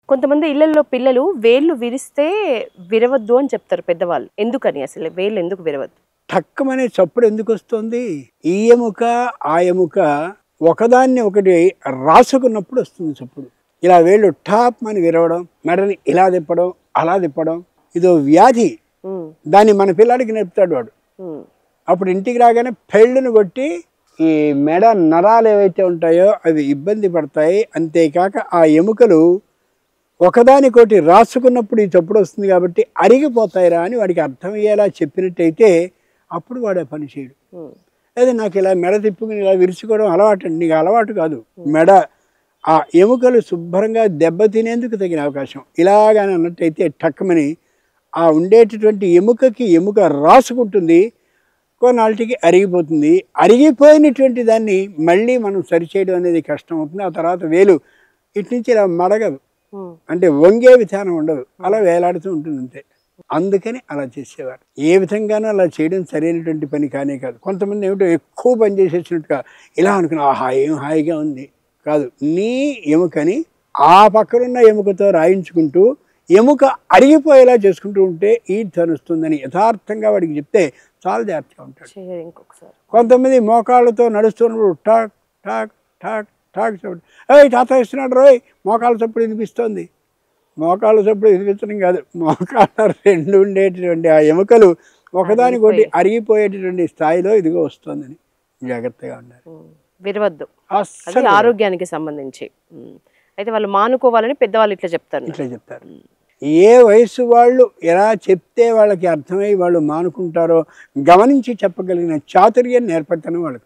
కొంతమంది ఇళ్లలో పిల్లలు వేళ్ళు విరిస్తే విరవద్దు అని చెప్తారు పెద్దవాళ్ళు. ఎందుకని అసలు వేళ్ళు ఎందుకు విరవద్దు? టక్కమనే చప్పుడు ఎందుకు వస్తుంది? ఈ ఎముక ఆ ఎముక ఒకదాన్ని ఒకటి రాసుకున్నప్పుడు వస్తుంది చప్పుడు. ఇలా వేళ్ళు టాప్ అని విరవడం, మెడని ఇలా తిప్పడం, అలా తిప్పడం, ఇదో వ్యాధి. దాన్ని మన పిల్లాడికి నేర్పుతాడు వాడు. అప్పుడు ఇంటికి రాగానే పెళ్ళును కొట్టి ఈ మెడ నరాలు ఏవైతే ఉంటాయో అవి ఇబ్బంది పడతాయి. అంతేకాక ఆ ఎముకలు ఒకదానికోటి రాసుకున్నప్పుడు ఈ చప్పుడు వస్తుంది కాబట్టి అరిగిపోతాయిరా అని వాడికి అర్థమయ్యేలా చెప్పినట్టయితే అప్పుడు వాడు ఆ పని చేయడు. అదే నాకు ఇలా మెడ తిప్పుకుని ఇలా విరుచుకోవడం అలవాటు అండి. నీకు అలవాటు కాదు. మెడ ఆ ఎముకలు శుభ్రంగా దెబ్బతినేందుకు తగిన అవకాశం. ఇలాగని అన్నట్టయితే టక్కమని ఆ ఉండేటటువంటి ఎముకకి ఎముక రాసుకుంటుంది, కొన్నాళ్ళకి అరిగిపోతుంది. అరిగిపోయినటువంటి దాన్ని మళ్ళీ మనం సరిచేయడం అనేది కష్టం అవుతుంది. ఆ తర్వాత వేలు ఇటు నుంచి ఇలా మడగదు, అంటే వంగే విధానం ఉండదు, అలా వేలాడుతూ ఉంటుంది అంతే. అందుకని అలా చేసేవారు. ఏ విధంగానూ అలా చేయడం సరైనటువంటి పని కానే కాదు. కొంతమంది ఏమిటో ఎక్కువ పని చేసేసినట్టుగా ఇలా అనుకున్నా, ఆహా ఏం హాయిగా ఉంది కాదు. నీ ఎముకని ఆ పక్కనున్న ఎముకతో రాయించుకుంటూ ఎముక అరిగిపోయేలా చేసుకుంటూ ఉంటే ఈ ధనుస్తుందని యథార్థంగా వాడికి చెప్తే చాలా జాగ్రత్తగా ఉంటాడు. కొంతమంది మోకాళ్ళతో నడుస్తున్నప్పుడు టాక్ టాక్ టాక్ టాక్ చప్పుడు, ఏయ్ తాత ఇస్తున్నాడు రోయ్, మోకాళ్ళ చప్పుడు వినిపిస్తోంది. మోకాళ్ళ చప్పుడు వినిపించడం కాదు, మోకాళ్ళ రెండు ఉండేటటువంటి ఆ ఎముకలు ఒకదానికొకటి అరిగిపోయేటటువంటి స్థాయిలో ఇదిగో వస్తుందని జాగ్రత్తగా ఉండాలి. విరవద్దు, అసలు ఆరోగ్యానికి సంబంధించి. అయితే వాళ్ళు మానుకోవాలని పెద్దవాళ్ళు ఇట్లా చెప్తారు. ఏ వయసు వాళ్ళు ఎలా చెప్తే వాళ్ళకి అర్థమై వాళ్ళు మానుకుంటారో గమనించి చెప్పగలిగిన చాతుర్యం నేర్పడతాను వాళ్ళకి.